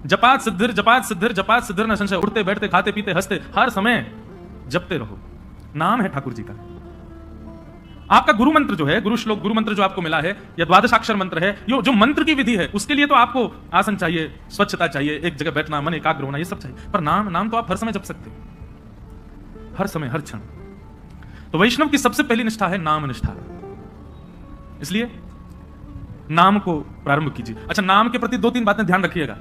जपात सिद्धिर जपात सिद्धिर जपात सिद्धिर न संशय। उठते बैठते खाते पीते हंसते हर समय जपते रहो। नाम है ठाकुर जी का। आपका गुरु मंत्र जो है, गुरु श्लोक गुरु मंत्र जो आपको मिला है, या द्वादशाक्षर मंत्र है, जो मंत्र की विधि है, उसके लिए तो आपको आसन चाहिए, स्वच्छता चाहिए, एक जगह बैठना, मन एकाग्र होना, ये सब चाहिए। पर नाम तो आप हर समय जप सकते हो, हर समय हर क्षण। तो वैष्णव की सबसे पहली निष्ठा है नाम निष्ठा। इसलिए नाम को प्रारंभ कीजिए। अच्छा, नाम के प्रति 2-3 बातें ध्यान रखिएगा।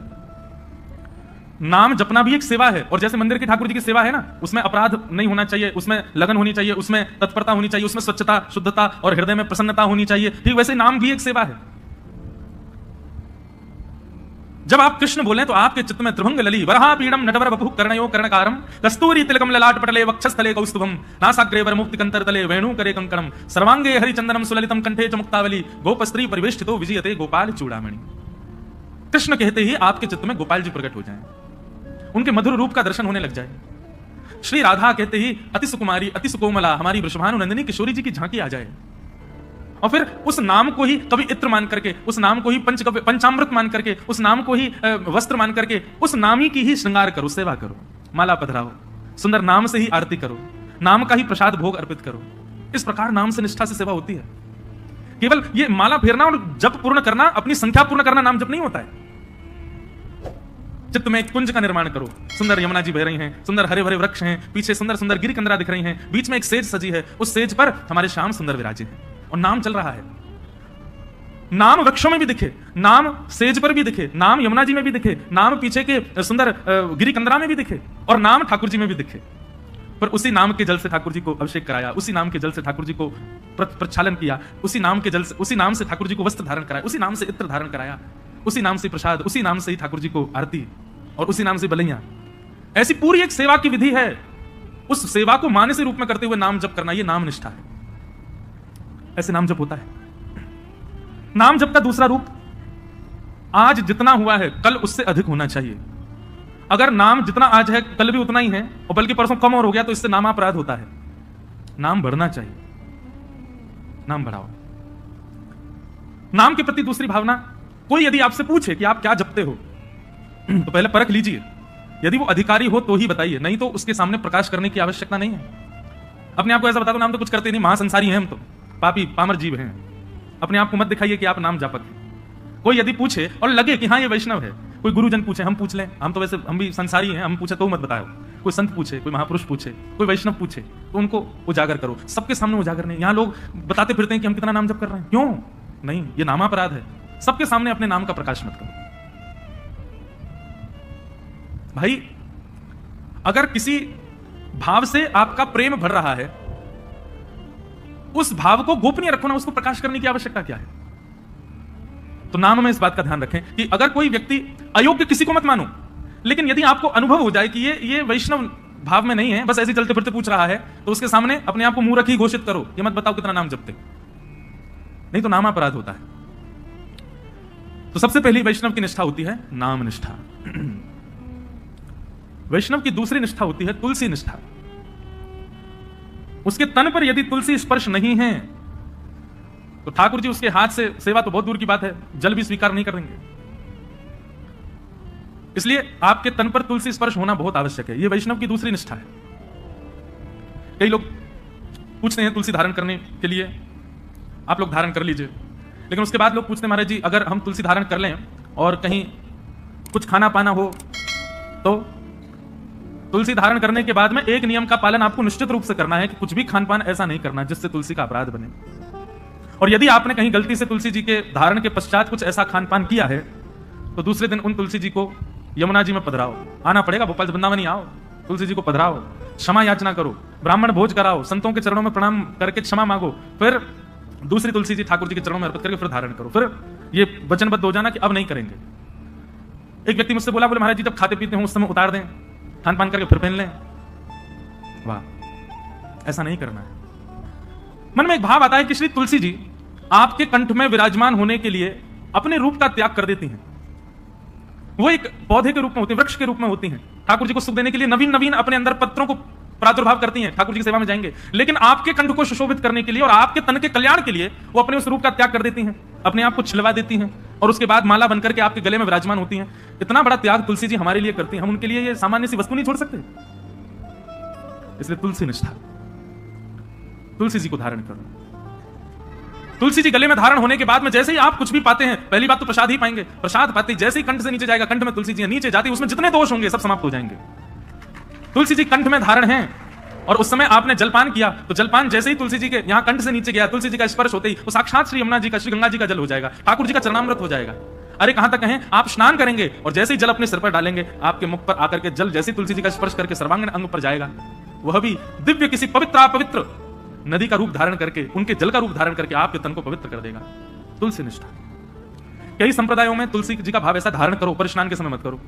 नाम जपना भी एक सेवा है, और जैसे मंदिर की ठाकुर जी की सेवा है ना, उसमें अपराध नहीं होना चाहिए, उसमें लगन होनी चाहिए, उसमें तत्परता होनी चाहिए, उसमें स्वच्छता, शुद्धता और हृदय में प्रसन्नता होनी चाहिए। ठीक वैसे नाम भी एक सेवा है। जब आप कृष्ण बोलें तो आपके चित्त में त्रिभंग लली वरहा पीड़म नटवर बपु कर्णयो कर्णकारम कस्तूरी तिलकम ललाट पटले वक्षस्थले कौस्तुभम नासाग्रे वर मुक्ति कंतर तले वेणु करे कंकणम सर्वांगे हरिचंदनम सुललितम कंठे च मुक्तावली गोपस्त्री परिवेष्टितो विजयते गोपाल चूड़ामणि। कृष्ण कहते ही आपके चित्त में गोपाल जी प्रकट हो जाएं, उनके मधुर रूप का दर्शन होने लग जाए। श्री राधा कहते ही अति सुकुमारी अति सुकोमला हमारी वृषभानु नंदिनी किशोरी जी की झांकी आ जाए। और फिर उस नाम को ही कभी इत्र मान करके, उस नाम को ही पंचामृत मान करके, उस नाम को ही वस्त्र मान करके, उस नाम ही की ही श्रृंगार करो, सेवा करो, माला पधराओ, सुंदर नाम से ही आरती करो, नाम का ही प्रसाद भोग अर्पित करो। इस प्रकार नाम से निष्ठा से सेवा होती है। केवल ये माला फेरना और जप पूर्ण करना, अपनी संख्या पूर्ण करना नाम जप नहीं होता है। चित्त में एक कुंज का निर्माण करो, सुंदर यमुना जी बह रही हैं, सुंदर हरे भरे वृक्ष हैं, पीछे सुंदर सुंदर गिरी कंदरा दिख रही हैं, बीच में एक सेज सजी है, उस सेज पर हमारे श्याम सुंदर विराजे हैं और नाम चल रहा है। नाम वृक्षों में भी दिखे, नाम सेज पर भी दिखे, नाम यमुना जी में भी दिखे, नाम पीछे के सुंदर गिरी कंदरा में भी दिखे, और नाम ठाकुर जी में भी दिखे। पर उसी नाम के जल से ठाकुर जी को अभिषेक कराया, उसी नाम के जल से ठाकुर जी को प्रक्षालन किया, उसी नाम के जल से, उसी नाम से ठाकुर जी को वस्त्र धारण कराया, उसी नाम से इत्र धारण कराया, उसी नाम से प्रसाद, उसी नाम से ही ठाकुर जी को आरती और उसी नाम से बलैया। ऐसी पूरी एक सेवा की विधि है। उस सेवा को मानस रूप में करते हुए नाम जप करना, यह नाम निष्ठा है। ऐसे नाम जप होता है। नाम जप का दूसरा रूप, आज जितना हुआ है कल उससे अधिक होना चाहिए। अगर नाम जितना आज है कल भी उतना ही है, और बल्कि परसों कम और हो गया, तो इससे नामापराध होता है। नाम बढ़ना चाहिए, नाम बढ़ाओ। नाम के प्रति दूसरी भावना, कोई यदि आपसे पूछे कि आप क्या जपते हो, तो पहले परख लीजिए। यदि वो अधिकारी हो तो ही बताइए, नहीं तो उसके सामने प्रकाश करने की आवश्यकता नहीं है। अपने आप को ऐसा बता दो, नाम तो कुछ करते नहीं, महासंसारी हैं हम, तो पापी पामर जीव हैं। अपने आप को मत दिखाइए कि आप नाम जापक हैं। कोई यदि पूछे और लगे कि हाँ ये वैष्णव है, कोई गुरुजन पूछे, हम पूछ लें, हम तो वैसे हम भी संसारी हैं, हम पूछे तो मत बताओ। कोई संत पूछे, कोई महापुरुष पूछे, कोई वैष्णव पूछे, तो उनको उजागर करो। सबके सामने उजागर नहीं। यहाँ लोग बताते फिरते हैं कि हम कितना नाम जप कर रहे हैं, क्यों नहीं, ये नामापराध है। सबके सामने अपने नाम का प्रकाश मत करो। भाई, अगर किसी भाव से आपका प्रेम भर रहा है, उस भाव को गोपनीय रखो ना, उसको प्रकाश करने की आवश्यकता क्या है। तो नाम में इस बात का ध्यान रखें कि अगर कोई व्यक्ति, अयोग्य किसी को मत मानो, लेकिन यदि आपको अनुभव हो जाए कि ये वैष्णव भाव में नहीं है, बस ऐसे चलते फिरते पूछ रहा है, तो उसके सामने अपने आप को मूर्ख ही घोषित करो, ये मत बताओ कितना नाम जपते, नहीं तो नामापराध होता है। तो सबसे पहली वैष्णव की निष्ठा होती है नाम निष्ठा। वैष्णव की दूसरी निष्ठा होती है तुलसी निष्ठा। उसके तन पर यदि तुलसी स्पर्श नहीं है तो ठाकुर जी उसके हाथ से सेवा तो बहुत दूर की बात है, जल भी स्वीकार नहीं करेंगे। इसलिए आपके तन पर तुलसी स्पर्श होना बहुत आवश्यक है। यह वैष्णव की दूसरी निष्ठा है। कई लोग पूछते हैं तुलसी धारण करने के लिए, आप लोग धारण कर लीजिए, लेकिन उसके बाद लोग पूछते हैं महाराज जी अगर हम तुलसी धारण कर लें और कहीं कुछ खाना पाना हो तो तुलसी धारण करने के बाद में एक नियम का पालन आपको निश्चित रूप से करना है कि कुछ भी खान पान ऐसा नहीं करना जिससे तुलसी का अपराध बने। और यदि आपने कहीं गलती से तुलसी जी के धारण के पश्चात कुछ ऐसा खान पान किया है तो दूसरे दिन उन तुलसी जी को यमुना जी में पधराओ, आना पड़ेगा, भोपाल से वृंदावन ही आओ, तुलसी जी को पधराओ, क्षमा याचना करो, ब्राह्मण भोज कराओ, संतों के चरणों में प्रणाम करके क्षमा मांगो, फिर दूसरी तुलसी जी ठाकुर जी के चरणों में अर्पित करके फिर धारण करो। फिर ये वचनबद्ध हो जाना कि अब नहीं करेंगे। एक व्यक्ति मुझसे बोला, बोले महाराज जी जब खाते पीते हो उस समय उतार दें, खान पान करके फिर पहन लें। वाह, ऐसा नहीं करना है। मन में एक भाव आता है कि श्री तुलसी जी आपके कंठ में विराजमान होने के लिए अपने रूप का त्याग कर देती हैं। वो एक पौधे के रूप में होती है, वृक्ष के रूप में होती हैं, ठाकुर जी को सुख देने के लिए नवीन नवीन अपने अंदर पत्रों को प्रादुर्भाव करती हैं, ठाकुर जी की सेवा में जाएंगे। लेकिन आपके कंठ को सुशोभित करने के लिए और आपके तन के कल्याण के लिए वो अपने उस रूप का त्याग कर देती हैं, अपने आप को छिलवा देती हैं, और उसके बाद माला बनकर के आपके गले में विराजमान होती हैं। इतना बड़ा त्याग तुलसी जी हमारे लिए करती हैं, हम उनके लिए ये सामान्य सी वस्तु नहीं छोड़ सकते। इसलिए तुलसी निष्ठा, तुलसी जी को धारण करो। तुलसी जी गले में धारण होने के बाद में जैसे ही आप कुछ भी पाते हैं, पहली बात तो प्रसाद ही पाएंगे। प्रसाद पाते जैसे ही कंठ से नीचे जाएगा, कंठ में तुलसी जी नीचे जाती, उसमें जितने दोष होंगे सब समाप्त हो जाएंगे। तुलसी जी कंठ में धारण हैं, और उस समय आपने जलपान किया तो जलपान जैसे ही तुलसी जी के यहां कंठ से नीचे गया, तुलसी जी का स्पर्श होते ही वो साक्षात श्री यमुना जी का, श्री गंगा जी का जल हो जाएगा, ठाकुर जी का चरणामृत हो जाएगा। अरे कहां तक कहें, आप स्नान करेंगे और जैसे ही जल अपने सिर पर डालेंगे, आपके मुख पर आकर के जल जैसे तुलसी जी का स्पर्श करके सर्वांगीण अंग पर जाएगा, वह भी दिव्य किसी पवित्र नदी का रूप धारण करके, उनके जल का रूप धारण करके आपके तन को पवित्र कर देगा। तुलसी निष्ठा। कई संप्रदायों में तुलसी जी का भाव ऐसा धारण करो, पर स्नान के समय मत करो।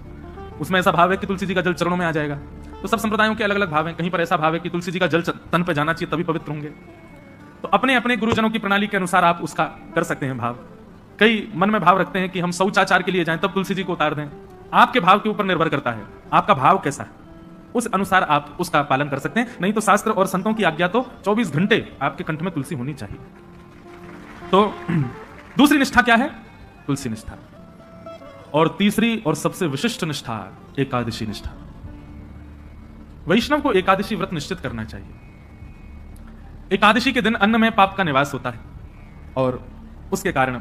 उसमें ऐसा भाव है कि तुलसी जी का जल चरणों में आ जाएगा। तो सब संप्रदायों के अलग अलग भाव हैं। कहीं पर ऐसा भाव है कि तुलसी जी का जल तन पर जाना चाहिए तभी पवित्र होंगे। तो अपने अपने गुरुजनों की प्रणाली के अनुसार आप उसका कर सकते हैं भाव। कई मन में भाव रखते हैं कि हम शौचाचार के लिए जाएं तब तुलसी जी को उतार दें। आपके भाव के ऊपर निर्भर करता है, आपका भाव कैसा है, उस अनुसार आप उसका पालन कर सकते हैं। नहीं तो शास्त्र और संतों की आज्ञा तो 24 घंटे आपके कंठ में तुलसी होनी चाहिए। तो दूसरी निष्ठा क्या है? तुलसी निष्ठा। और तीसरी और सबसे विशिष्ट निष्ठा एकादशी निष्ठा। वैष्णव को एकादशी व्रत निश्चित करना चाहिए। एकादशी के दिन अन्न में पाप का निवास होता है और उसके कारण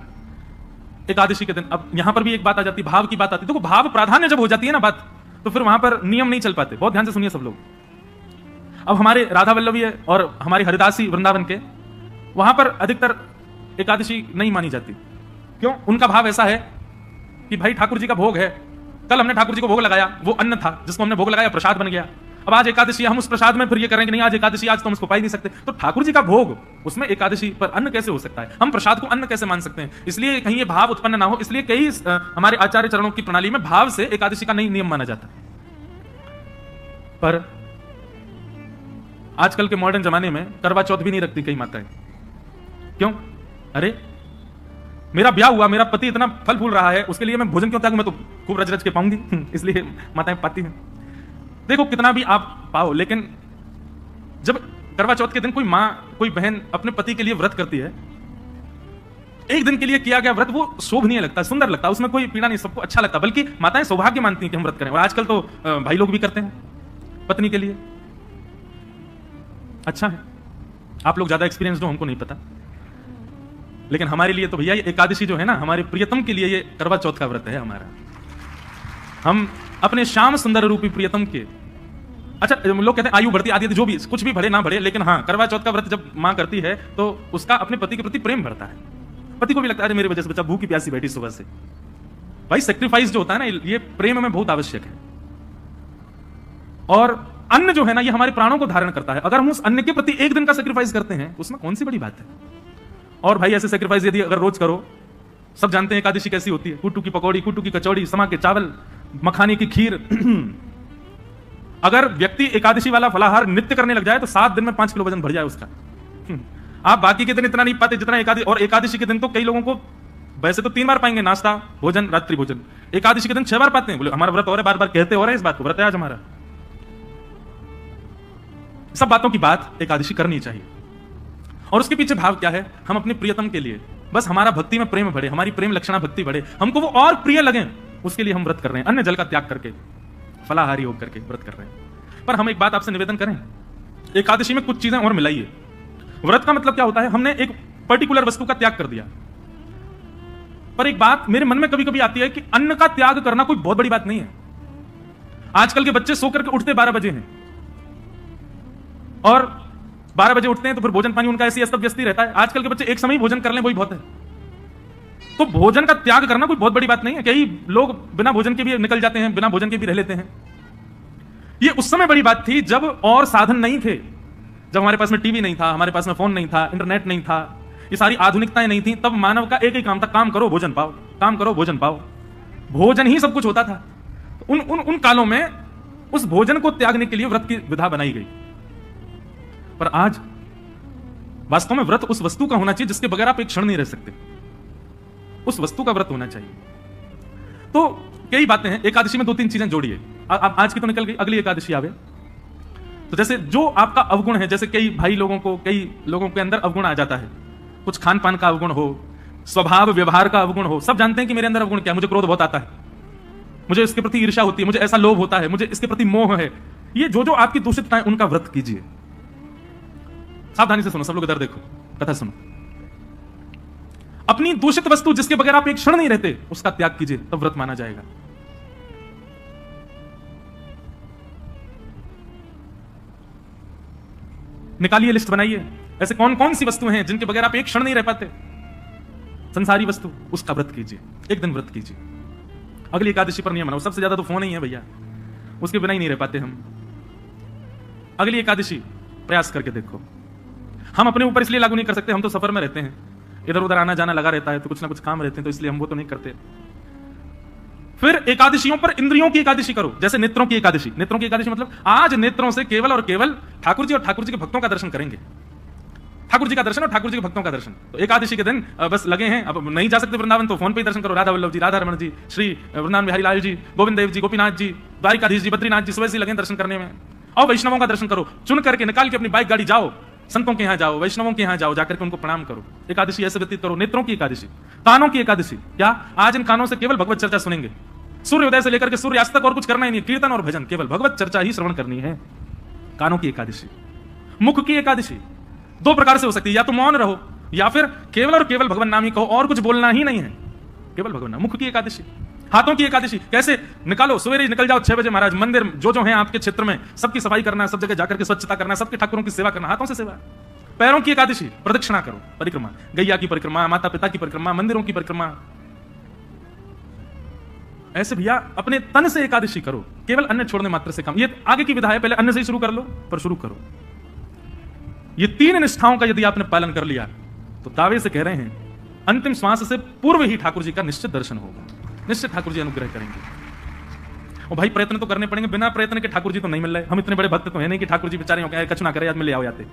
एकादशी के दिन, अब यहां पर भी एक बात आ जाती है, भाव की बात आती है। देखो भाव प्राधान्य जब हो जाती है ना बात, तो फिर वहां पर नियम नहीं चल पाते। बहुत ध्यान से सुनिए सब लोग। अब हमारे राधा वल्लभी और हमारी हरिदासी वृंदावन के वहां पर अधिकतर एकादशी नहीं मानी जाती। क्यों? उनका भाव ऐसा है कि भाई ठाकुर जी का भोग है, कल हमने ठाकुर जी को भोग लगाया, वो अन्न था जिसको हमने भोग लगाया, प्रसाद बन गया। अब आज एकादशी, हम उस प्रसाद में फिर ये करेंगे नहीं आज एकादशी, आज तो हम इसको पा ही नहीं सकते। तो ठाकुर जी का भोग, उसमें एकादशी पर अन्न कैसे हो सकता है? हम प्रसाद को अन्न कैसे मान सकते हैं? इसलिए कहीं ये भाव उत्पन्न ना हो, इसलिए कई हमारे आचार्य चरणों की प्रणाली में भाव से एकादशी का नहीं नियम माना जाता। पर आजकल के मॉडर्न जमाने में करवा चौथ भी नहीं रखती कई माताएं। क्यों? अरे मेरा ब्याह हुआ, मेरा पति इतना फल फूल रहा है, उसके लिए मैं भोजन क्यों त्यागूं? मैं तो खूब रज रज के पाऊंगी। इसलिए माताएं पाती हैं। देखो कितना भी आप पाओ, लेकिन जब करवा चौथ के दिन कोई मां, कोई बहन अपने पति के लिए व्रत करती है, एक दिन के लिए किया गया व्रत, वो शोभनीय लगता है, सुंदर लगता है, उसमें कोई पीड़ा नहीं, सबको अच्छा लगता है। बल्कि माताएं सौभाग्य मानती हैं कि हम व्रत करें। और आजकल तो भाई लोग भी करते हैं पत्नी के लिए। अच्छा है, आप लोग ज्यादा एक्सपीरियंस हो, हमको नहीं पता। लेकिन हमारे लिए तो भैया ये एकादशी जो है ना, हमारे प्रियतम के लिए ये करवा चौथ का व्रत है हमारा। हम अपने श्याम सुंदर रूपी प्रियतम के, अच्छा लोग कहते हैं आयु बढ़ती आदि, जो भी कुछ भी बढ़े ना बढ़े, लेकिन हाँ करवा चौथ का व्रत जब मां करती है तो उसका अपने पति के प्रति प्रेम बढ़ता है। पति को भी लगता है मेरे वजह से बच्चा भूखी प्यासी बैठी सुबह से। भाई सेक्रीफाइस जो होता है ना, ये प्रेम में बहुत आवश्यक है। और अन्न जो है ना, ये हमारे प्राणों को धारण करता है। अगर हम उस अन्न के प्रति एक दिन का सेक्रीफाइस करते हैं, उसमें कौन सी बड़ी बात है? और भाई ऐसे सेक्रीफाइस यदि अगर रोज करो, सब जानते हैं एकादशी कैसी होती है, कुट्टू की पकौड़ी, कुट्टू की कचौड़ी, समा के चावल, मखाने की खीर। अगर व्यक्ति एकादशी वाला फलाहार नित्य करने लग जाए तो 7 दिन में 5 किलो वजन बढ़ जाए उसका। आप बाकी के दिन इतना नहीं पाते जितना एकादशी। और एकादशी के दिन तो कई लोगों को वैसे तो 3 बार पाएंगे, नाश्ता, भोजन, रात्रि भोजन। एकादशी के दिन 6 बार पाते हैं। बोले हमारा व्रत हो रहा है, बार बार कहते हो रहे हैं इस बात को, व्रत है आज हमारा। सब बातों की बात एकादशी करनी चाहिए। और उसके पीछे भाव क्या है? हम अपने प्रियतम के लिए, बस हमारा भक्ति में प्रेम बढ़े, हमारी प्रेम लक्षणा भक्ति बढ़े, हमको वो और प्रिय लगे, उसके लिए हम व्रत कर रहे हैं। अन्न जल का त्याग करके, फलाहारी होकर के व्रत कर रहे हैं। पर हम एक बात आपसे निवेदन करें, एकादशी में कुछ चीजें और मिलाइए। व्रत का मतलब क्या होता है? हमने एक पर्टिकुलर वस्तु का त्याग कर दिया। पर एक बात मेरे मन में कभी कभी आती है कि अन्न का त्याग करना कोई बहुत बड़ी बात नहीं है। आजकल के बच्चे सो करके उठते 12 बजे हैं, और 12 बजे उठते हैं तो फिर भोजन पानी उनका ऐसी अस्त व्यस्त ही रहता है। आजकल के बच्चे एक समय ही भोजन कर लें वही बहुत है। तो भोजन का त्याग करना कोई बहुत बड़ी बात नहीं है। कई लोग बिना भोजन के भी निकल जाते हैं, बिना भोजन के भी रह लेते हैं। ये उस समय बड़ी बात थी जब और साधन नहीं थे, जब हमारे पास में टीवी नहीं था, हमारे पास में फोन नहीं था, इंटरनेट नहीं था, ये सारी आधुनिकताएं नहीं थी। तब मानव का एक ही काम था, काम करो भोजन पाओ, काम करो भोजन पाओ। भोजन ही सब कुछ होता था। उन कालों में उस भोजन को त्यागने के लिए व्रत की विधा बनाई गई। पर आज वास्तव में व्रत उस वस्तु का होना चाहिए जिसके बगैर आप एक क्षण नहीं रह सकते। उस वस्तु का व्रत होना चाहिए। तो कई बातें हैं। एकादशी में 2-3 चीजें जोड़िए। आज की तो निकल गई, अगली एकादशी आवे तो जैसे जो आपका अवगुण है, जैसे कई भाई लोगों को, कई लोगों के अंदर अवगुण आ जाता है, कुछ खान पान का अवगुण हो, स्वभाव व्यवहार का अवगुण हो। सब जानते हैं कि मेरे अंदर अवगुण क्या है, मुझे क्रोध बहुत आता है, मुझे इसके प्रति ईर्ष्या होती है, मुझे ऐसा लोभ होता है, मुझे इसके प्रति मोह है। ये जो जो आपकी दूषितताएं, उनका व्रत कीजिए। सावधानी से सुनो, सब लोग इधर देखो, कथा सुनो। अपनी दूषित वस्तु जिसके बगैर आप एक क्षण नहीं रहते, उसका त्याग कीजिए, तब व्रत माना जाएगा। निकालिए, लिस्ट बनाइए, ऐसे कौन कौन सी वस्तुएं हैं जिनके बगैर आप एक क्षण नहीं रह पाते। संसारी वस्तु, उसका व्रत कीजिए, एक दिन व्रत कीजिए। अगली एकादशी पर नियम बनाओ। सबसे ज्यादा तो फोन ही है भैया, उसके बिना ही नहीं रह पाते हम। अगली एकादशी प्रयास करके देखो। हम अपने ऊपर इसलिए लागू नहीं कर सकते, हम तो सफर में रहते हैं, इधर उधर आना जाना लगा रहता है, तो कुछ ना कुछ काम रहते हैं, तो इसलिए हम वो तो नहीं करते। फिर एकादशियों पर इंद्रियों की एकादशी करो, जैसे नेत्रों की एकादशी। नेत्रों की एकादशी मतलब आज नेत्रों से केवल और केवल ठाकुर जी और ठाकुर जी के भक्तों का दर्शन करेंगे। ठाकुर जी का दर्शन और ठाकुर जी के भक्तों का दर्शन। तो एकादशी के दिन बस लगे हैं, अब नहीं जा सकते वृंदावन तो फोन पे ही दर्शन करो। राधा वल्लभ जी, राधा रमण जी, श्री वृंदावन बिहारी लाल जी, गोविंद देव जी, गोपीनाथ जी, द्वारिकाधीश जी, बद्रीनाथ जी, सुबह से लगे दर्शन करने में। और वैष्णवों का दर्शन करो, चुन करके निकाल के अपनी बाइक गाड़ी जाओ, संतों के यहां जाओ, वैष्णवों के यहां जाओ, जाकर के उनको प्रणाम करो। एकादशी ऐसे व्यतीत करो। नेत्रों की एकादशी। कानों की एकादशी, क्या आज इन कानों से केवल भगवत चर्चा सुनेंगे। सूर्योदय से लेकर के सूर्यास्त तक और कुछ करना ही नहीं, कीर्तन और भजन, केवल भगवत चर्चा ही श्रवण करनी है। कानों की एकादशी। मुख की एकादशी दो प्रकार से हो सकती है, या तो मौन रहो, या फिर केवल और केवल भगवान नाम ही कहो, और कुछ बोलना ही नहीं है, केवल भगवान नाम। मुख की एकादशी। हाथों की एकादशी कैसे निकालो, सवेरे निकल जाओ 6 बजे महाराज, मंदिर जो है आपके क्षेत्र में सबकी सफाई करना है, सब जगह जाकर के स्वच्छता करना है, सबके ठाकुरों की सेवा करना, हाथों से सेवा। पैरों की एकादशी, प्रदक्षिणा करो, परिक्रमा, गैया की परिक्रमा, माता पिता की परिक्रमा, मंदिरों की परिक्रमा। ऐसे भैया अपने तन से एकादशी करो, केवल अन्न छोड़ने मात्र से काम। ये आगे की विधा है, पहले अन्न से ही शुरू कर लो, पर शुरू करो। ये 3 निष्ठाओं का यदि आपने पालन कर लिया तो दावे से कह रहे हैं अंतिम श्वास से पूर्व ही ठाकुर जी का निश्चित दर्शन होगा, निश्चित ठाकुर जी अनुग्रह करेंगे। और भाई प्रयत्न तो करने पड़ेंगे, बिना प्रयत्न के ठाकुर जी तो नहीं मिल रहे। हम इतने बड़े भक्त तो है नहीं कि ठाकुर जी बेचारे कछु ना करे, आज में ले आओ जाते।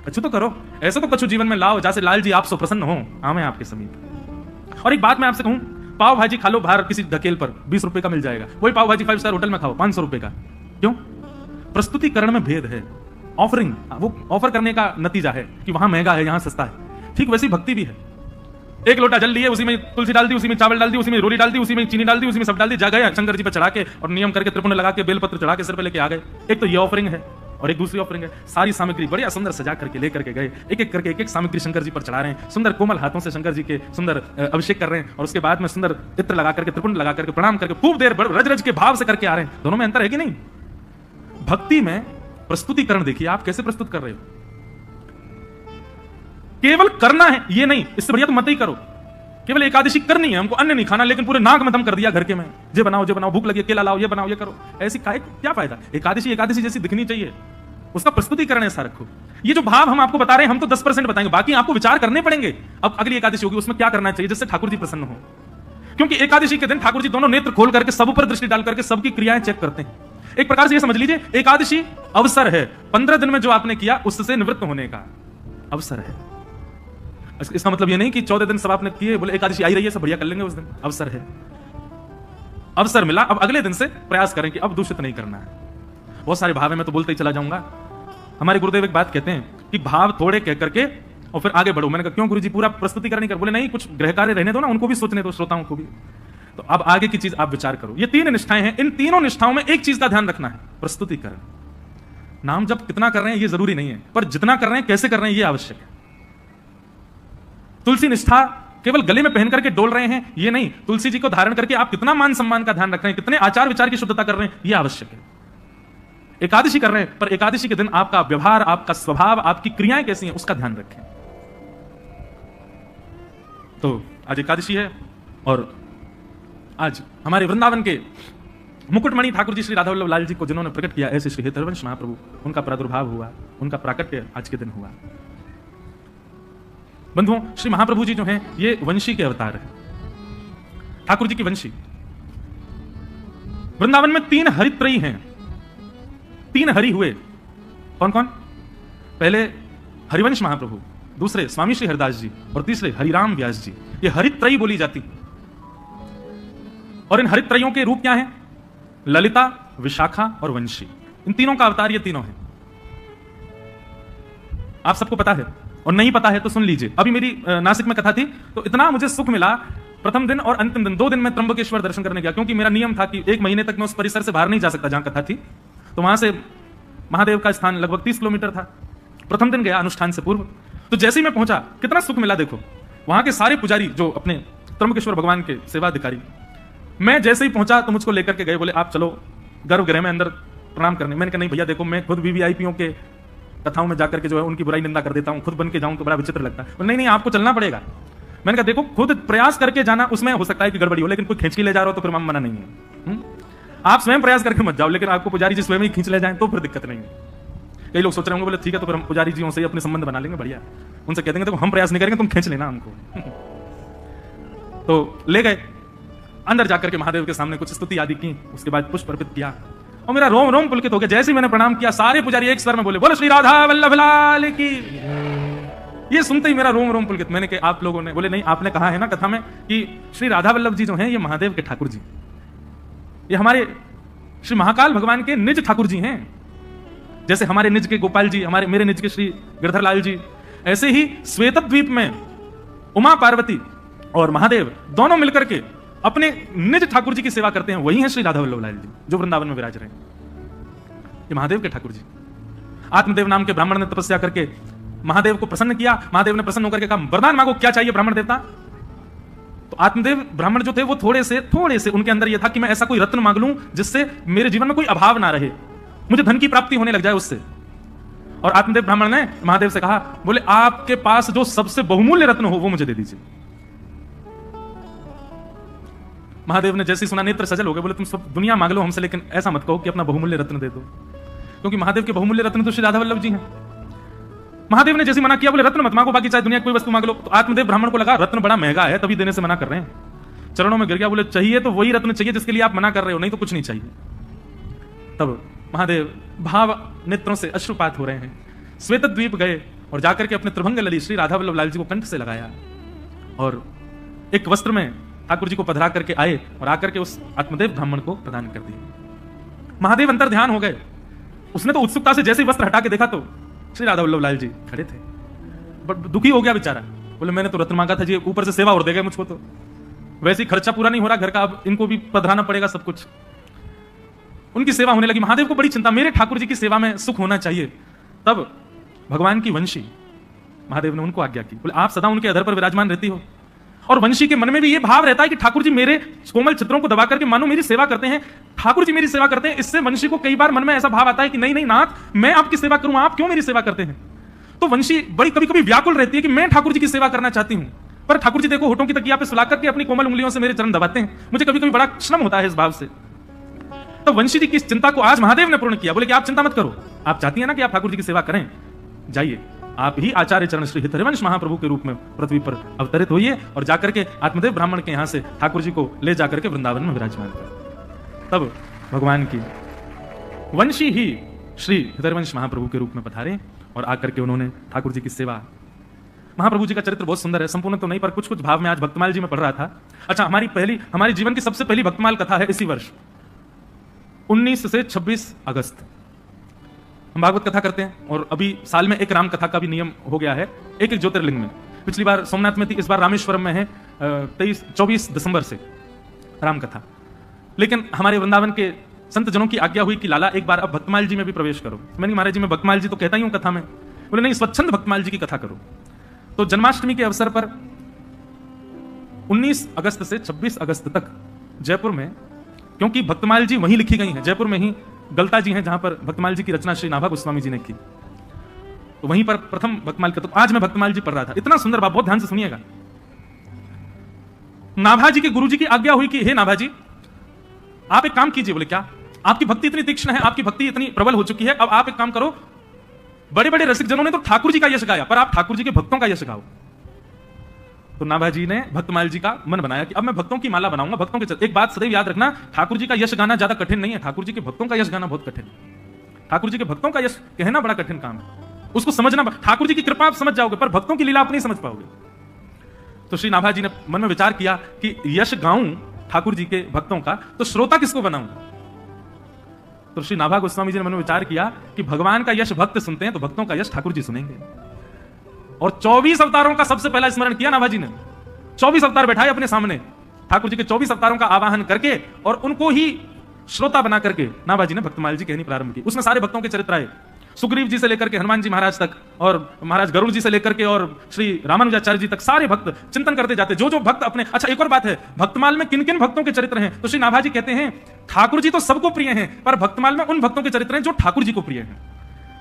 कछु तो करो, ऐसे तो कछु जीवन में लाओ जैसे लाल जी आप सो प्रसन्न हो, आवे आपके समीप। और एक बात मैं आपसे कहूं, पाव भाजी खा लो बाहर किसी ढकेल पर, 20 रुपए का मिल जाएगा। वही पाव भाजी 5 स्टार होटल में खाओ 500 रुपए का। क्यों? प्रस्तुतिकरण में भेद है। ऑफरिंग, वो ऑफर करने का नतीजा है कि वहां महंगा है, यहां सस्ता है। ठीक वैसी भक्ति भी है। एक लोटा जल लिए, उसी में तुलसी डाल दी, उसी में चावल डाल दी, उसी में रोली डाल दी, उसी में चीनी डाल दी, उसी में सब डाल दी, जा गए शंकर जी पर चढ़ा के और नियम करके त्रिपुंड लगा के बेलपत्र चढ़ा के सिर पे लेके आ गए। एक तो ये ऑफरिंग है और एक दूसरी ऑफरिंग है। सारी सामग्री बढ़िया सुंदर सजा करके लेकर के गए, एक एक करके एक एक सामग्री शंकर जी पर चढ़ा रहे हैं, सुंदर कोमल हाथों से शंकर जी के सुंदर अभिषेक कर रहे हैं, और उसके बाद में सुंदर इत्र लगा करके त्रिपुंड लगा करके प्रणाम करके खूब देर रज रज के भाव से करके आ रहे हैं। दोनों में अंतर है कि नहीं? भक्ति में प्रस्तुतिकरण देखिए आप कैसे प्रस्तुत कर रहे हो। केवल करना है ये नहीं, इससे बढ़िया तो मत ही करो। केवल एकादशी करनी है, हमको अन्न नहीं खाना, लेकिन पूरे नाक में दम कर दिया घर के में, जे बनाओ भूख लगी केला लाओ, ये बनाओ ये करो। ऐसी क्या फायदा? एकादशी एकादशी जैसी दिखनी चाहिए, उसका प्रस्तुतिकरण ऐसा रखो। ये जो भाव हम आपको बता रहे हैं, हम तो 10% बताएंगे, बाकी आपको विचार करने पड़ेंगे। अब अगली एकादशी होगी, उसमें क्या करना चाहिए जिससे ठाकुर जी प्रसन्न हो। क्योंकि एकादशी के दिन ठाकुर जी दोनों नेत्र खोल करके सब पर दृष्टि डाल करके सबकी क्रियाएं चेक करते हैं। एक प्रकार से ये समझ लीजिए, एकादशी अवसर है, 15 दिन में जो आपने किया उससे निवृत्त होने का अवसर है। इसका मतलब ये नहीं कि 14 दिन सब आपने किए, बोले एकादशी आई रही है सब बढ़िया कर लेंगे उस दिन। अवसर है, अवसर मिला, अब अगले दिन से प्रयास करें कि अब दूषित नहीं करना है। बहुत सारे भाव है, मैं तो बोलते ही चला जाऊंगा। हमारे गुरुदेव एक बात कहते हैं कि भाव थोड़े कह करके और फिर आगे बढ़ो। मैंने कहा क्यों गुरुजी, पूरा प्रस्तुतिकरण नहीं कर? बोले नहीं, कुछ गृह कार्य रहने दो ना, उनको भी सोचने दो, श्रोताओं को भी। तो अब आगे की चीज आप विचार करो। ये 3 निष्ठाएं हैं, इन तीनों निष्ठाओं में एक चीज का ध्यान रखना है, प्रस्तुतिकरण। नाम जब कितना कर रहे हैं ये जरूरी नहीं है, पर जितना कर रहे हैं कैसे कर रहे हैं ये आवश्यक है। तुलसी निष्ठा केवल गले में पहन करके डोल रहे हैं ये नहीं, तुलसी जी को धारण करके आप कितना मान सम्मान का ध्यान रख रहे हैं, कितने आचार विचार की शुद्धता कर रहे हैं ये आवश्यक है। एकादशी कर रहे हैं, पर एकादशी के दिन आपका व्यवहार, आपका स्वभाव, आपकी क्रियाएं कैसी हैं उसका ध्यान रखें। तो आज एकादशी है और आज हमारे वृंदावन के मुकुटमणि ठाकुर जी श्री राधा वल्लभ लाल जी को जिन्होंने प्रकट किया, ऐसे श्री हेतरवंश महाप्रभु, उनका प्रादुर्भाव हुआ, उनका प्राकट्य आज के दिन हुआ। बंधुओं, श्री महाप्रभु जी जो हैं ये वंशी के अवतार हैं, ठाकुर जी की वंशी। वृंदावन में 3 हरित्रयी हैं, 3 हरि हुए। कौन कौन? पहले हरिवंश महाप्रभु, दूसरे स्वामी श्री हरिदास जी और तीसरे हरिराम व्यास जी। ये हरित्रयी बोली जाती। और इन हरित्रयों के रूप क्या हैं? ललिता, विशाखा और वंशी। इन तीनों का अवतार ये तीनों हैं। आप सबको पता है और नहीं पता है तो सुन लीजिए। अभी मेरी नासिक में कथा थी तो इतना मुझे सुख मिला, प्रथम दिन और अंतिम दिन 2 दिन में त्र्यंबकेश्वर दर्शन करने गया, क्योंकि मेरा नियम था कि 1 महीने तक मैं उस परिसर से बाहर नहीं जा सकता जहां कथा थी। तो वहां से महादेव का स्थान लगभग 30 किलोमीटर था। प्रथम दिन गया अनुष्ठान से पूर्व, तो जैसे ही मैं पहुंचा कितना सुख मिला। देखो वहां के सारे पुजारी जो अपने त्र्यंबकेश्वर भगवान के सेवाधिकारी, मैं जैसे ही पहुंचा तो मुझको लेकर के गए, बोले आप चलो गर्भगृह में अंदर प्रणाम करने। मैंने कहा नहीं भैया देखो, मैं खुद वीवीआईपीओं के कथाओं में जाकर के जो है उनकी बुराई निंदा कर देता हूं, खुद बन के जाऊं तो बड़ा विचित्र लगता है। नहीं नहीं आपको चलना पड़ेगा। मैंने कहा देखो खुद प्रयास करके जाना उसमें हो सकता है कि गड़बड़ी हो, लेकिन कोई खींच के ले जा रहा हो तो फिर मना नहीं है। आप स्वयं प्रयास करके मत जाओ, लेकिन आपको पुजारी जी स्वयं ही खींच ले जाए तो फिर दिक्कत नहीं है। कई लोग सोच रहे होंगे बोले ठीक है तो फिर हम पुजारी जीओं से ही अपने संबंध बना लेंगे, बढ़िया, उनसे कह देंगे देखो हम प्रयास नहीं करेंगे, तुम खींच लेना हमको। तो ले गए अंदर जाकर के महादेव के सामने कुछ स्तुति आदि की, उसके बाद पुष्प अर्पित किया और मेरा रोम रोम पुलकित हो गया। जैसे ही मैंने प्रणाम किया सारे पुजारी एक स्वर में बोले बोलो श्री राधा वल्लभ लाल की। ये सुनते ही मेरा रोम रोम पुलकित। मैंने कहा आप लोगों ने, बोले नहीं आपने कहा है ना कथा में कि श्री राधा वल्लभ जी जो हैं ये महादेव के ठाकुर जी, ये हमारे श्री महाकाल भगवान के निज ठाकुर जी हैं। जैसे हमारे निज के गोपाल जी, मेरे निज के श्री गिरधर लाल जी, ऐसे ही श्वेतद्वीप में उमा पार्वती और महादेव दोनों मिलकर के अपने निज ठाकुर जी की सेवा करते हैं। वही है श्री राधा वल्लभ लाल जी जो वृंदावन में विराज रहे हैं। ये महादेव के ठाकुर जी। आत्मदेव नाम के ब्राह्मण ने तपस्या करके महादेव को प्रसन्न किया। महादेव ने प्रसन्न होकर के कहा वरदान मांगो, क्या चाहिए ब्राह्मण देवता। तो आत्मदेव ब्राह्मण जो थे वो थोड़े से उनके अंदर यह था कि मैं ऐसा कोई रत्न मांग लूं जिससे मेरे जीवन में कोई अभाव ना रहे, मुझे धन की प्राप्ति होने लग जाए उससे। और आत्मदेव ब्राह्मण ने महादेव से कहा, बोले आपके पास जो सबसे बहुमूल्य रत्न हो वो मुझे दे दीजिए। महादेव ने जैसे ही सुना नेत्र सजल हो गए, बोले तुम सब दुनिया मांग लो हमसे, लेकिन ऐसा मत कहो कि अपना बहुमूल्य रत्न दे दो, क्योंकि महादेव के बहुमूल्य रत्न तो श्री राधा वल्लभ जी हैं। महादेव ने जैसे मना किया, बोले रत्न मत मांगो, बाकी चाहे दुनिया की कोई वस्तु मांग लो। तो आत्मदेव ब्राह्मण को लगा रत्न बड़ा महंगा है तभी देने से मना कर रहे हैं। चरणों में गिर गया, बोले चाहिए तो वही रत्न चाहिए जिसके लिए आप मना कर रहे हो, नहीं तो कुछ नहीं चाहिए। तब महादेव भाव नेत्रों से अश्रुपात हो रहे हैं, श्वेतद्वीप गए और जाकर के अपने त्रिभंग लली श्री राधा वल्लभ लाल जी को कंठ से लगाया और एक वस्त्र में ठाकुर जी को पधरा करके आए और आकर के उस आत्मदेव ब्राह्मण को प्रदान कर दिया। महादेव अंतर ध्यान हो गए। उसने तो उत्सुकता से जैसे ही वस्त्र हटा के देखा तो श्री राधा वल्लभ लाल जी खड़े थे। बट दुखी हो गया बेचारा, बोले मैंने तो रत्न मांगा था जी, ऊपर से सेवा और दे गए मुझको, तो वैसे ही खर्चा पूरा नहीं हो रहा घर का, अब इनको भी पधराना पड़ेगा सब कुछ। उनकी सेवा होने लगी। महादेव को बड़ी चिंता, मेरे ठाकुर जी की सेवा में सुख होना चाहिए। तब भगवान की वंशी महादेव ने उनको आज्ञा की, बोले आप सदा उनके अधर पर विराजमान रहती हो, और वंशी के मन में भी ये भाव रहता है कि ठाकुर जी मेरे कोमल चित्रों को दबा करके मानो मेरी सेवा करते हैं, ठाकुर जी मेरी सेवा करते हैं। इससे वंशी को कई बार मन में ऐसा भाव आता है कि नहीं नहीं नाथ, मैं आपकी सेवा करूं, आप क्यों मेरी सेवा करते हैं। तो वंशी बड़ी कभी कभी व्याकुल रहती है कि मैं ठाकुर जी की सेवा करना चाहती हूं, पर ठाकुर जी देखो होठों की तकिया पे सुला करके अपनी कोमल उंगलियों से मेरे चरण दबाते हैं। मुझे कभी कभी बड़ा श्रम होता है इस भाव से। तो वंशी जी की इस चिंता को आज महादेव ने पूर्ण किया। बोले कि आप चिंता मत करो, आप चाहती है ना कि आप ठाकुर जी की सेवा करें, जाइए आप ही आचार्य चरण श्री हितहरिवंश महाप्रभु के रूप में पृथ्वी पर अवतरित होइए और जाकर के आत्मदेव ब्राह्मण के यहां से ठाकुर जी को ले जाकर के वृंदावन में विराजमान कर। तब भगवान की वंशी ही श्री हितहरिवंश महाप्रभु के रूप में पधारे और आकर के उन्होंने ठाकुर जी की सेवा। महाप्रभु जी का चरित्र बहुत सुंदर है, संपूर्ण तो नहीं पर कुछ कुछ भाव में आज भक्तमाल जी में पढ़ रहा था। अच्छा, हमारी जीवन की सबसे पहली भक्तमाल कथा है इसी वर्ष 19 से 26 अगस्त। हम भागवत कथा करते हैं और अभी साल में एक राम कथा का भी नियम हो गया है, एक एक ज्योतिर्लिंग में। पिछली बार सोमनाथ में थी, इस बार रामेश्वरम में है 24 दिसंबर से राम कथा। लेकिन हमारे वृंदावन के संत जनों की आज्ञा हुई कि लाला एक बार अब भक्तमाल जी में भी प्रवेश करो। मैंने महाराज जी मैं भक्तमाल जी तो कहता ही हूं कथा में, बोले नहीं स्वच्छंद भक्तमाल जी की कथा करो। तो जन्माष्टमी के अवसर पर 19 अगस्त से 26 अगस्त तक जयपुर में, क्योंकि भक्तमाल जी वहीं लिखी गई हैं, जयपुर में ही गलता जी हैं जहां पर भक्तमाल जी की रचना श्री नाभा गोस्वामी जी ने की, तो वहीं पर प्रथम भक्तमाल का। तो आज मैं भक्तमाल जी पढ़ रहा था, इतना सुंदर बात, बहुत ध्यान से सुनिएगा। नाभा जी के गुरु जी की आज्ञा हुई कि हे नाभा जी आप एक काम कीजिए। बोले क्या? आपकी भक्ति इतनी तीक्ष्ण है, आपकी भक्ति इतनी प्रबल हो चुकी है, अब आप एक काम करो, बड़े बड़े रसिक जनों ने तो ठाकुर जी का यश गाया, पर आप ठाकुर जी के भक्तों का यश गाओ। तो नाभा जी ने भक्तमाल जी का मन बनाया कि अब मैं भक्तों की माला बनाऊंगा, भक्तों के। एक बात सदैव याद रखना, ठाकुर जी का यश गाना ज्यादा कठिन नहीं है, ठाकुर जी के भक्तों का यश गाना बहुत कठिन है। ठाकुर जी के भक्तों का यश कहना बड़ा कठिन काम है, उसको समझना। ठाकुर जी की कृपा आप समझ जाओगे, पर भक्तों की लीला आप नहीं समझ पाओगे। तो श्री नाभा जी ने मन में विचार किया कि यश गाऊं ठाकुर जी के भक्तों का, तो श्रोता किसको बनाऊं। तो श्री नाभा गोस्वामी जी ने मन में विचार किया कि भगवान का यश भक्त सुनते हैं, तो भक्तों का यश ठाकुर जी सुनेंगे। और 24 अवतारों का सबसे पहला स्मरण किया नाभाजी ने। 24 अवतार बैठाए अपने सामने, ठाकुर जी के 24 अवतारों का आवाहन करके और उनको ही श्रोता बना करके नाभाजी ने भक्तमाल जी कहनी प्रारंभ की। उसमें सारे भक्तों के चरित्र आए, सुग्रीव जी से लेकर के हनुमान जी महाराज तक और महाराज गरुड़ जी से लेकर के और श्री रामानुजाचार्य जी तक सारे भक्त चिंतन करते जाते, जो जो भक्त अपने। अच्छा, एक और बात है, भक्तमाल में किन किन भक्तों के चरित्र हैं? तो श्री नाभाजी कहते हैं ठाकुर जी तो सबको प्रिय हैं, पर भक्तमाल में उन भक्तों के चरित्र हैं जो ठाकुर जी को प्रिय हैं।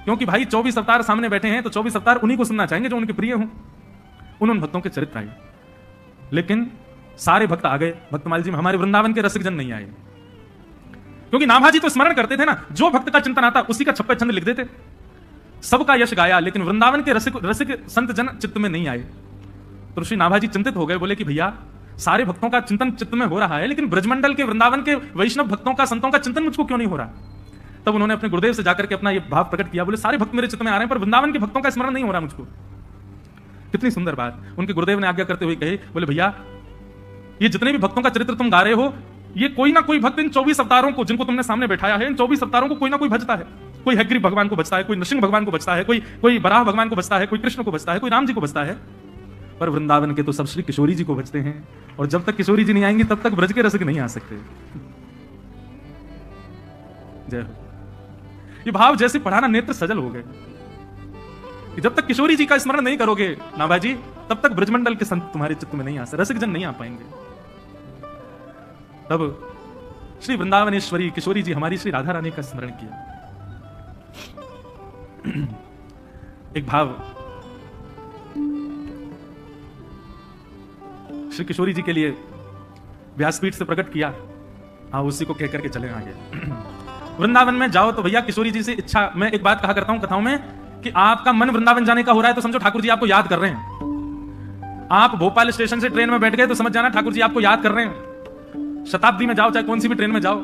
क्योंकि भाई 24 अवतार सामने बैठे हैं तो 24 अवतार उन्हीं को सुनना चाहेंगे जो उनके प्रिय हों। उन भक्तों के चरित्र आए, लेकिन सारे भक्त आ गए भक्तमाल जी में, हमारे वृंदावन के रसिक जन नहीं आए। क्योंकि नाभाजी तो स्मरण करते थे ना, जो भक्त का चिंतन आता उसी का छप्पे छंद लिख देते, सबका यश गाया, लेकिन वृंदावन के रसिक संत जन चित्त में नहीं आए। तो श्री नाभाजी चिंतित हो गए, बोले कि भैया सारे भक्तों का चिंतन चित्त में हो रहा है, लेकिन ब्रजमंडल के वृंदावन के वैष्णव भक्तों का, संतों का चिंतन मुझको क्यों नहीं हो रहा? तब उन्होंने अपने गुरुदेव से जाकर के अपना ये भाव प्रकट किया, बोले सारे भक्त मेरे चित्त में आ रहे हैं, पर वृंदावन के भक्तों का स्मरण नहीं हो रहा मुझको। कितनी सुंदर बात। उनके गुरुदेव ने आज्ञा करते हुए कहे, बोले भैया ये जितने भी भक्तों का चरित्र तुम गा रहे हो, ये कोई ना कोई भक्त इन 24 अवतारों को जिनको तुमने सामने बैठाया है, इन 24 अवतारों को कोई ना कोई भजता है। कोई हयग्रीव भगवान को बचता है, कोई नृसिंह भगवान को बचता है, कोई बराह भगवान को बचता है, कोई कृष्ण को बचता है, कोई राम जी को बचता है, पर वृंदावन के तो सब श्री किशोरी जी को बचते हैं। और जब तक किशोरी जी नहीं आएंगी तब तक ब्रज के रसिक नहीं आ सकते। जय हो। ये भाव जैसे पढ़ाना नेत्र सजल हो गए कि जब तक किशोरी जी का स्मरण नहीं करोगे नाभाजी, तब तक ब्रजमंडल के संत तुम्हारे चित्त में नहीं आ सकते, रसिक जन नहीं आ पाएंगे। तब श्री वृंदावनेश्वरी किशोरी जी हमारी श्री राधा रानी का स्मरण किया। एक भाव श्री किशोरी जी के लिए व्यासपीठ से प्रकट किया, हाँ उसी को कह करके चले आगे। वृंदावन में जाओ तो भैया किशोरी जी से इच्छा, मैं एक बात कहा करता हूं कथाओं में कि आपका मन वृंदावन जाने का हो रहा है तो समझो ठाकुर जी आपको याद कर रहे हैं। आप भोपाल स्टेशन से ट्रेन में बैठ गए तो समझ जाना ठाकुर जी आपको याद कर रहे हैं। शताब्दी में जाओ, चाहे कौन सी भी ट्रेन में जाओ,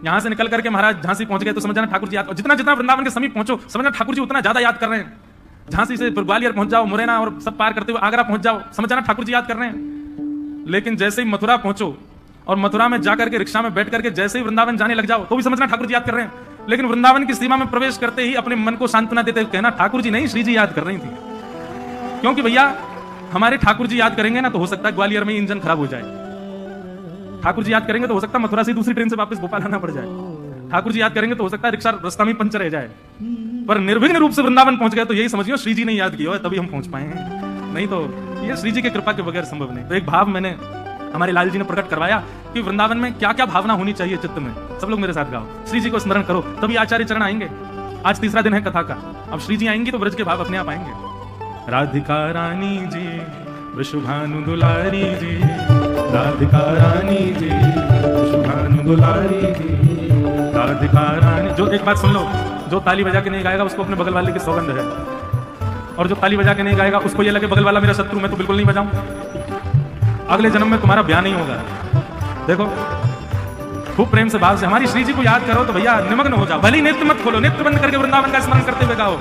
यहां से निकल करके महाराज झांसी पहुंच गए तो समझ जाना ठाकुर जी याद, जितना जितना वृंदावन के समीप पहुंचो समझना ठाकुर जी उतना ज्यादा याद कर रहे हैं। झांसी से ग्वालियर पहुंच जाओ, मुरैना और सब पार करते हुए आगरा पहुंच जाओ, समझ जाना ठाकुर जी याद कर रहे हैं। लेकिन जैसे ही मथुरा पहुंचो और मथुरा में जाकर के रिक्शा में बैठ करके जैसे ही वृंदावन जाने लग जाओ तो भी समझना ठाकुर जी याद कर रहे हैं। लेकिन वृंदावन की सीमा में प्रवेश करते ही अपने मन को सांत्वना देते कहना ठाकुर जी नहीं, श्री जी याद कर रही थी। क्योंकि भैया हमारे ठाकुर जी याद करेंगे ना तो हो सकता है ग्वालियर में इंजन खराब हो जाए, ठाकुर जी याद करेंगे तो हो सकता है मथुरा से दूसरी ट्रेन से वापस भोपाल आना पड़ जाए, ठाकुर जी याद करेंगे तो हो सकता है रिक्शा रास्ता में पंचर रह जाए, पर निर्विघ्न रूप से वृंदावन पहुंच गए तो यही समझियो श्री जी ने याद किया तभी हम पहुंच पाए हैं, नहीं तो ये श्री जी की कृपा के बगैर संभव नहीं। तो एक भाव मैंने हमारे लाल जी ने प्रकट करवाया कि वृंदावन में क्या क्या भावना होनी चाहिए चित्त में। सब लोग मेरे साथ गाओ, श्री जी को स्मरण करो तभी आचार्य चरण आएंगे। आज तीसरा दिन है कथा का, अब श्री जी आएंगी तो ब्रज के भाव अपने आप आएंगे। राधिका रानी जी वृषभानु दुलारी जी, राधिका रानी जी वृषभानु दुलारी जी, राधिका रानी। जो एक बात सुन लो, जो ताली बजा के नहीं गाएगा उसको अपने बगल वाले की सौगंध है, और जो ताली बजा के नहीं गाएगा उसको ये लगे बगल वाला मेरा शत्रु, मैं तो बिल्कुल नहीं बजाऊं, अगले जन्म में तुम्हारा ब्याह नहीं होगा। देखो खूब प्रेम से भाव से हमारी श्री जी को याद करो तो भैया निमग्न हो जाओ, भले ही नेत्र मत खोलो, नेत्र बंद करके वृंदावन का स्मरण करते हुए गाओ।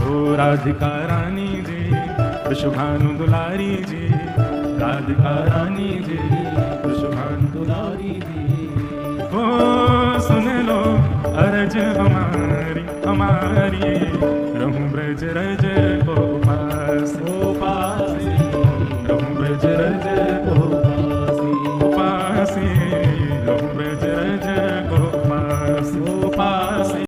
ओ राधिका रानी जी वृषभानु दुलारी जी, राधिका रानी जी वृषभानु दुलारी जी, ओ सुन लो अरज हमारी हमारी रहूं ब्रज रज